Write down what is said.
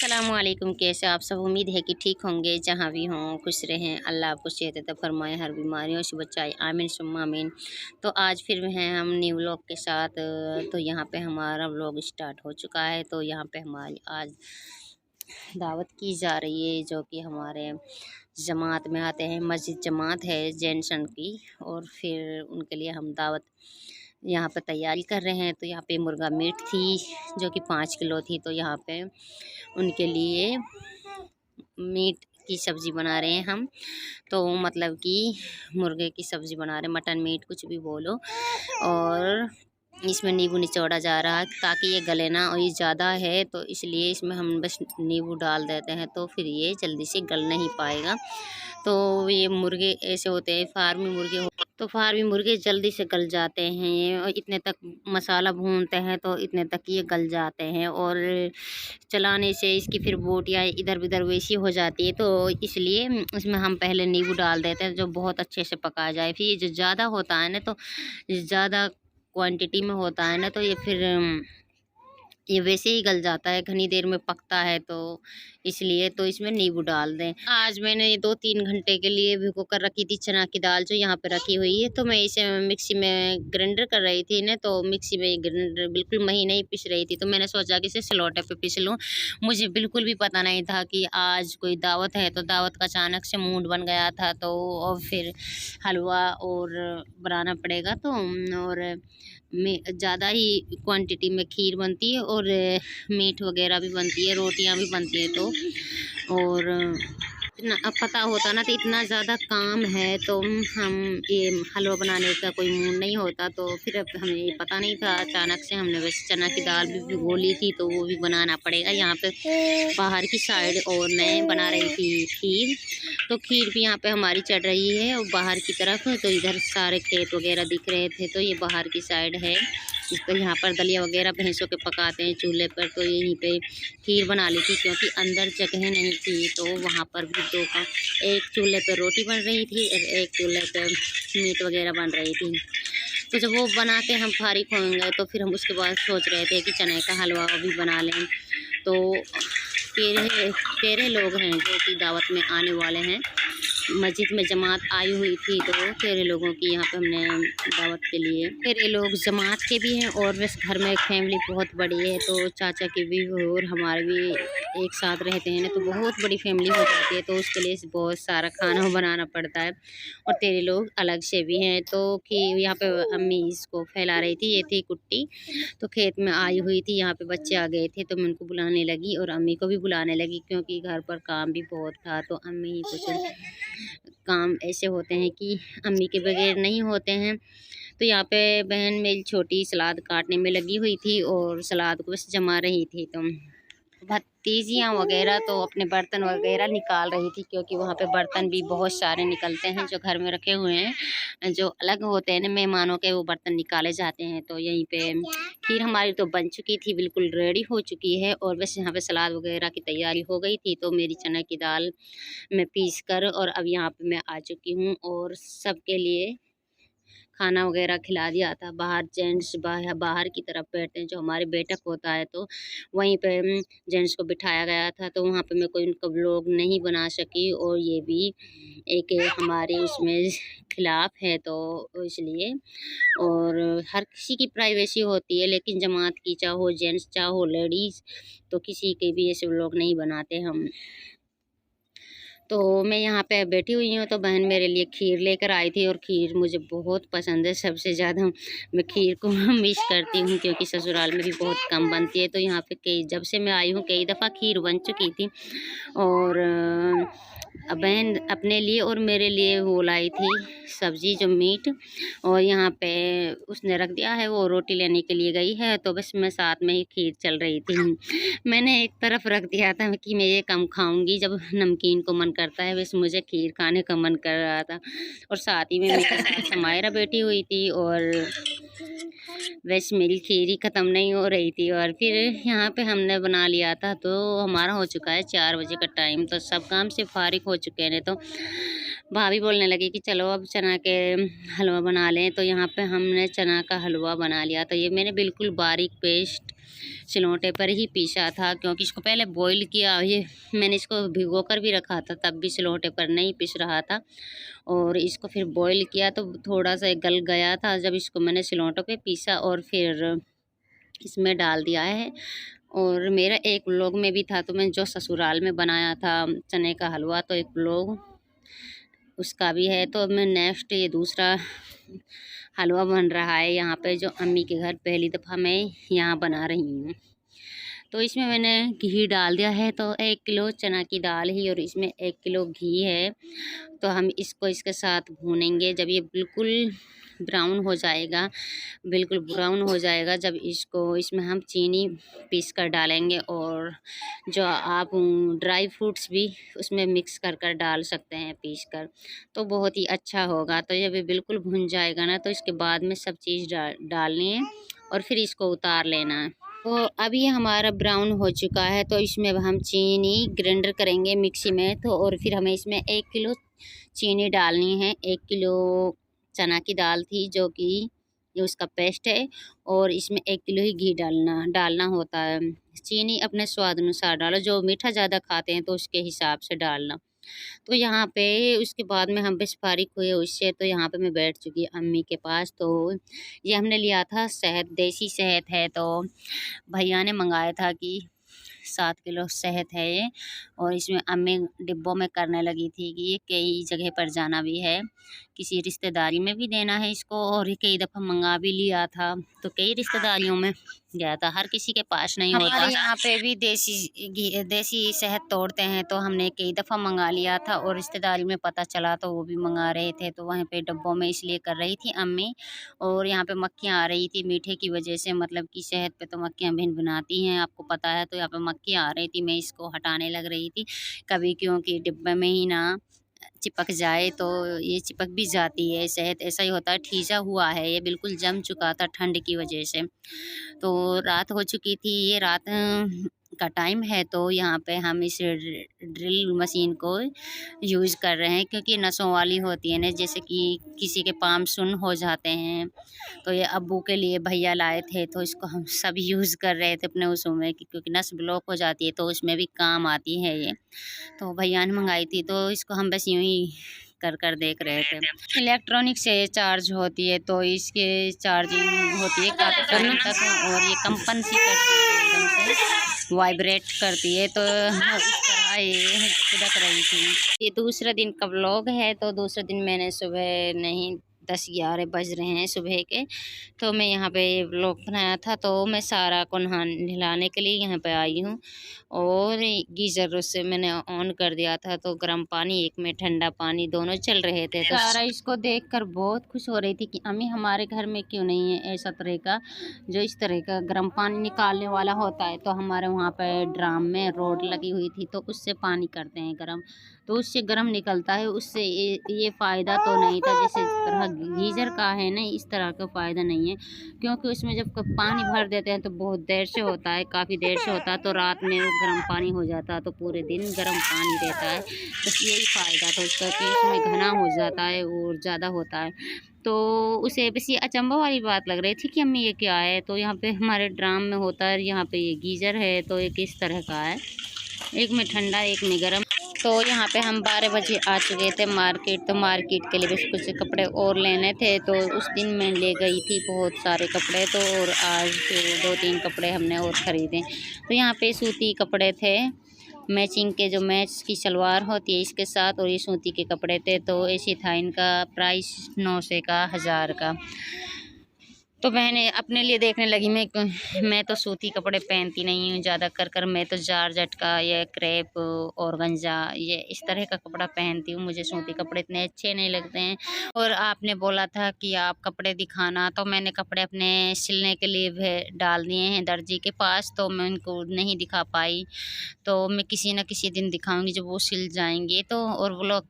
अस्सलामुअलैकुम। कैसे आप सब? उम्मीद है कि ठीक होंगे, जहाँ भी हों खुश रहें। अल्लाह आपको सेहत अता फरमाए, हर बीमारियों से बचाए, आमीन सुम्मा आमीन। तो आज फिर हैं हम न्यू व्लॉग के साथ। तो यहाँ पे हमारा व्लॉग स्टार्ट हो चुका है। तो यहाँ पे हमारी आज दावत की जा रही है, जो कि हमारे जमात में आते हैं। मस्जिद जमात है जेंसन की, और फिर उनके लिए हम दावत यहाँ पे तैयारी कर रहे हैं। तो यहाँ पे मुर्गा मीट थी, जो कि 5 किलो थी। तो यहाँ पे उनके लिए मीट की सब्ज़ी बना रहे हैं हम। तो मतलब कि मुर्गे की सब्ज़ी बना रहे हैं, मटन मीट कुछ भी बोलो। और इसमें नींबू निचोड़ा जा रहा है ताकि ये गले ना, और ये ज़्यादा है तो इसलिए इसमें हम बस नींबू डाल देते हैं, तो फिर ये जल्दी से गल नहीं पाएगा। तो ये मुर्गे ऐसे होते हैं, फार्मी मुर्गे तो फार्मी मुर्गे जल्दी से गल जाते हैं, और इतने तक मसाला भूनते हैं तो इतने तक ये गल जाते हैं। और चलाने से इसकी फिर बोटियाँ इधर उधर वैसी हो जाती है, तो इसलिए इसमें हम पहले नींबू डाल देते हैं, जो बहुत अच्छे से पका जाए। फिर ये जो ज़्यादा होता है ना, तो ज़्यादा क्वांटिटी में होता है ना, तो ये फिर ये वैसे ही गल जाता है, घनी देर में पकता है, तो इसलिए तो इसमें नींबू डाल दें। आज मैंने 2-3 घंटे के लिए भिगो कर रखी थी चना की दाल, जो यहाँ पे रखी हुई है। तो मैं इसे मिक्सी में ग्राइंडर कर रही थी ना, तो मिक्सी में ग्राइंडर बिल्कुल महीन नहीं पिस रही थी। तो मैंने सोचा कि इसे सिलौटे पे पिस लूँ। मुझे बिल्कुल भी पता नहीं था कि आज कोई दावत है, तो दावत का अचानक से मूड बन गया था। तो और फिर हलवा और बनाना पड़ेगा, तो और में ज़्यादा ही क्वांटिटी में खीर बनती है, और मीट वगैरह भी बनती है, रोटियां भी बनती है। तो और इतना अब पता होता ना, तो इतना ज़्यादा काम है, तो हम ये हलवा बनाने का कोई मूड नहीं होता। तो फिर अब हमें ये पता नहीं था, अचानक से हमने वैसे चना की दाल भी भिगो ली थी, तो वो भी बनाना पड़ेगा यहाँ पे बाहर की साइड। और मैं बना रही थी खीर, तो खीर भी यहाँ पे हमारी चढ़ रही है और बाहर की तरफ। तो इधर सारे खेत वगैरह दिख रहे थे, तो ये बाहर की साइड है। इस पर यहाँ पर दलिया वगैरह भैंसों के पकाते हैं चूल्हे पर, तो यहीं पे खीर बना ली थी, क्योंकि अंदर जगह नहीं थी। तो वहाँ पर भी एक चूल्हे पर रोटी बन रही थी और एक चूल्हे पर मीट वगैरह बन रही थी। तो जब वो बना के हम फारिग होंगे, तो फिर हम उसके बाद सोच रहे थे कि चने का हलवा भी बना लें। तो तेरह लोग हैं जो कि दावत में आने वाले हैं। मस्जिद में जमात आई हुई थी, तो 13 लोगों की यहाँ पे हमने दावत के लिए 13 लोग जमात के भी हैं। और वैसे घर में फैमिली बहुत बड़ी है, तो चाचा की भी और हमारे भी एक साथ रहते हैं ना, तो बहुत बड़ी फैमिली हो जाती है। तो उसके लिए बहुत सारा खाना बनाना पड़ता है। और 13 लोग अलग से भी हैं। तो कि यहाँ पे अम्मी इसको फैला रही थी, ये थी कुट्टी, तो खेत में आई हुई थी। यहाँ पे बच्चे आ गए थे, तो मैं उनको बुलाने लगी और अम्मी को भी बुलाने लगी, क्योंकि घर पर काम भी बहुत था। तो अम्मी ही कुछ काम ऐसे होते हैं कि अम्मी के बगैर नहीं होते हैं। तो यहाँ पे बहन मेरी छोटी सलाद काटने में लगी हुई थी, और सलाद को बस जमा रही थी। तो भतीजियाँ वगैरह तो अपने बर्तन वगैरह निकाल रही थी, क्योंकि वहाँ पे बर्तन भी बहुत सारे निकलते हैं जो घर में रखे हुए हैं, जो अलग होते हैं ना मेहमानों के, वो बर्तन निकाले जाते हैं। तो यहीं पे खीर हमारी तो बन चुकी थी, बिल्कुल रेडी हो चुकी है। और बस यहाँ पे सलाद वगैरह की तैयारी हो गई थी। तो मेरी चना की दाल मैं पीस कर और अब यहाँ पे मैं आ चुकी हूँ, और सबके लिए खाना वगैरह खिला दिया था। बाहर जेंट्स बाहर की तरफ बैठते हैं, जो हमारे बैठक होता है, तो वहीं पे जेंट्स को बिठाया गया था। तो वहाँ पे मैं कोई उनका व्लॉग नहीं बना सकी, और ये भी एक हमारे उसमें खिलाफ है, तो इसलिए। और हर किसी की प्राइवेसी होती है, लेकिन जमात की चाहो जेंट्स चाहो लेडीज़, तो किसी के भी ऐसे व्लॉग नहीं बनाते हम। तो मैं यहाँ पे बैठी हुई हूँ, तो बहन मेरे लिए खीर लेकर आई थी, और खीर मुझे बहुत पसंद है। सबसे ज़्यादा मैं खीर को मिस करती हूँ, क्योंकि ससुराल में भी बहुत कम बनती है। तो यहाँ पे जब से मैं आई हूँ कई दफ़ा खीर बन चुकी थी। और बहन अपने लिए और मेरे लिए वो लाई थी सब्ज़ी, जो मीट, और यहाँ पे उसने रख दिया है, वो रोटी लेने के लिए गई है। तो बस मैं साथ में ही खीर चल रही थी। मैंने एक तरफ रख दिया था कि मैं ये कम खाऊंगी, जब नमकीन को मन करता है, बस मुझे खीर खाने का मन कर रहा था। और साथ ही में मेरे साथ समायरा बैठी हुई थी, और बस मेरी खीर ही ख़त्म नहीं हो रही थी। और फिर यहाँ पे हमने बना लिया था, तो हमारा हो चुका है 4 बजे का टाइम, तो सब काम से फारिग हो चुके हैं। तो भाभी बोलने लगी कि चलो अब चना के हलवा बना लें। तो यहाँ पे हमने चना का हलवा बना लिया। तो ये मैंने बिल्कुल बारीक पेस्ट सिलौटे पर ही पीसा था, क्योंकि इसको पहले बॉईल किया, ये मैंने इसको भिगो कर भी रखा था, तब भी सिलौटे पर नहीं पिस रहा था। और इसको फिर बॉईल किया तो थोड़ा सा गल गया था, जब इसको मैंने सिलौटों पे पीसा और फिर इसमें डाल दिया है। और मेरा एक व्लॉग में भी था, तो मैं जो ससुराल में बनाया था चने का हलवा, तो एक व्लॉग उसका भी है। तो मैं नेक्स्ट ये दूसरा हलवा बन रहा है यहाँ पे, जो अम्मी के घर पहली दफ़ा मैं यहाँ बना रही हूँ। तो इसमें मैंने घी डाल दिया है, तो 1 किलो चना की दाल ही और इसमें 1 किलो घी है। तो हम इसको इसके साथ भूनेंगे, जब ये बिल्कुल ब्राउन हो जाएगा, बिल्कुल ब्राउन हो जाएगा, जब इसको इसमें हम चीनी पीस कर डालेंगे, और जो आप ड्राई फ्रूट्स भी उसमें मिक्स कर कर डाल सकते हैं पीस कर, तो बहुत ही अच्छा होगा। तो जब ये बिल्कुल भुन जाएगा ना, तो इसके बाद में सब चीज़ डालनी है और फिर इसको उतार लेना है। तो अभी हमारा ब्राउन हो चुका है, तो इसमें अब हम चीनी ग्राइंडर करेंगे मिक्सी में। तो और फिर हमें इसमें 1 किलो चीनी डालनी है, 1 किलो चना की दाल थी जो कि ये उसका पेस्ट है, और इसमें 1 किलो ही घी डालना होता है। चीनी अपने स्वाद अनुसार डालो, जो मीठा ज़्यादा खाते हैं तो उसके हिसाब से डालना। तो यहाँ पे उसके बाद में हम बस फारिग हुए उससे, तो यहाँ पे मैं बैठ चुकी अम्मी के पास। तो ये हमने लिया था शहद, देसी शहद है, तो भैया ने मंगाया था कि 7 किलो शहद है ये। और इसमें अम्मी डिब्बों में करने लगी थी कि ये कई जगह पर जाना भी है, किसी रिश्तेदारी में भी देना है इसको, और कई दफ़ा मंगा भी लिया था, तो कई रिश्तेदारियों में गया था, हर किसी के पास नहीं होता। हमारे यहाँ पे भी देसी शहद तोड़ते हैं, तो हमने कई दफ़ा मंगा लिया था, और रिश्तेदारी में पता चला तो वो भी मंगा रहे थे, तो वहाँ पे डब्बों में इसलिए कर रही थी अम्मी। और यहाँ पे मक्खियाँ आ रही थी मीठे की वजह से, मतलब कि शहद पे तो मक्खियाँ भिनभिनाती हैं, आपको पता है। तो यहाँ पे मक्खियाँ आ रही थी, मैं इसको हटाने लग रही थी कभी, क्योंकि डिब्बे में ही ना चिपक जाए तो ये चिपक भी जाती है शहद, ऐसा ही होता है। ठीजा हुआ है, ये बिल्कुल जम चुका था ठंड की वजह से। तो रात हो चुकी थी, ये रात का टाइम है, तो यहाँ पे हम इस ड्रिल मशीन को यूज़ कर रहे हैं, क्योंकि नसों वाली होती है ना, जैसे कि किसी के पाम सुन्न हो जाते हैं, तो ये अब्बू के लिए भैया लाए थे, तो इसको हम सब यूज़ कर रहे थे अपने उसों में, क्योंकि नस ब्लॉक हो जाती है तो उसमें भी काम आती है ये। तो भैया ने मंगाई थी, तो इसको हम बस यूँ ही कर कर देख रहे थे। इलेक्ट्रॉनिक से चार्ज होती है, तो इसके चार्जिंग होती है काफ़ी टाइम तक, और ये कंपन सी करती है, एकदम से वाइब्रेट करती है, तो इस तरह ये खुदक रही थी। ये दूसरा दिन का व्लॉग है, तो दूसरे दिन मैंने सुबह नहीं 10-11 बज रहे हैं सुबह के, तो मैं यहाँ पे व्लॉग बनाया था। तो मैं सारा को नहलाने के लिए यहाँ पे आई हूँ, और गीज़र से मैंने ऑन कर दिया था, तो गर्म पानी एक में ठंडा पानी दोनों चल रहे थे। तो सारा इसको देखकर बहुत खुश हो रही थी कि अम्मी हमारे घर में क्यों नहीं है ऐसा तरह का, जो इस तरह का गर्म पानी निकालने वाला होता है। तो हमारे वहाँ पे ड्राम में रोड लगी हुई थी, तो उससे पानी करते हैं गर्म, तो उससे गर्म निकलता है, उससे ये फ़ायदा तो नहीं था जैसे इस तरह गीज़र का है ना, इस तरह का फ़ायदा नहीं है, क्योंकि उसमें जब पानी भर देते हैं तो बहुत देर से होता है, काफ़ी देर से होता है, तो रात में वो गर्म पानी हो जाता है, तो पूरे दिन गर्म पानी रहता है। बस यही फ़ायदा था उसका कि इसमें घना हो जाता है और ज़्यादा होता है। तो उसे बस ये अचंभा वाली बात लग रही थी कि अम्मी ये क्या है। तो यहाँ पे हमारे ड्राम में होता है, यहाँ पे ये गीज़र है, तो ये किस तरह का है, एक में ठंडा एक में गर्म। तो यहाँ पे हम 12 बजे आ चुके थे मार्केट, तो मार्केट के लिए बस कुछ कपड़े और लेने थे। तो उस दिन मैं ले गई थी बहुत सारे कपड़े, तो और आज फिर 2-3 कपड़े हमने और ख़रीदे। तो यहाँ पे सूती कपड़े थे, मैचिंग के, जो मैच की सलवार होती है इसके साथ, और ये सूती के कपड़े थे। तो ऐसे था, इनका प्राइस 900 का, 1000 का। तो मैंने अपने लिए देखने लगी, मैं तो सूती कपड़े पहनती नहीं हूँ ज़्यादा कर मैं तो जॉर्जेट का या क्रेप ऑर्गेन्जा ये इस तरह का कपड़ा पहनती हूँ, मुझे सूती कपड़े इतने अच्छे नहीं लगते हैं। और आपने बोला था कि आप कपड़े दिखाना, तो मैंने कपड़े अपने सिलने के लिए डाल दिए हैं दर्जी के पास, तो मैं उनको नहीं दिखा पाई। तो मैं किसी न किसी दिन दिखाऊंगी जब वो सिल जाएंगे, तो और व्लॉग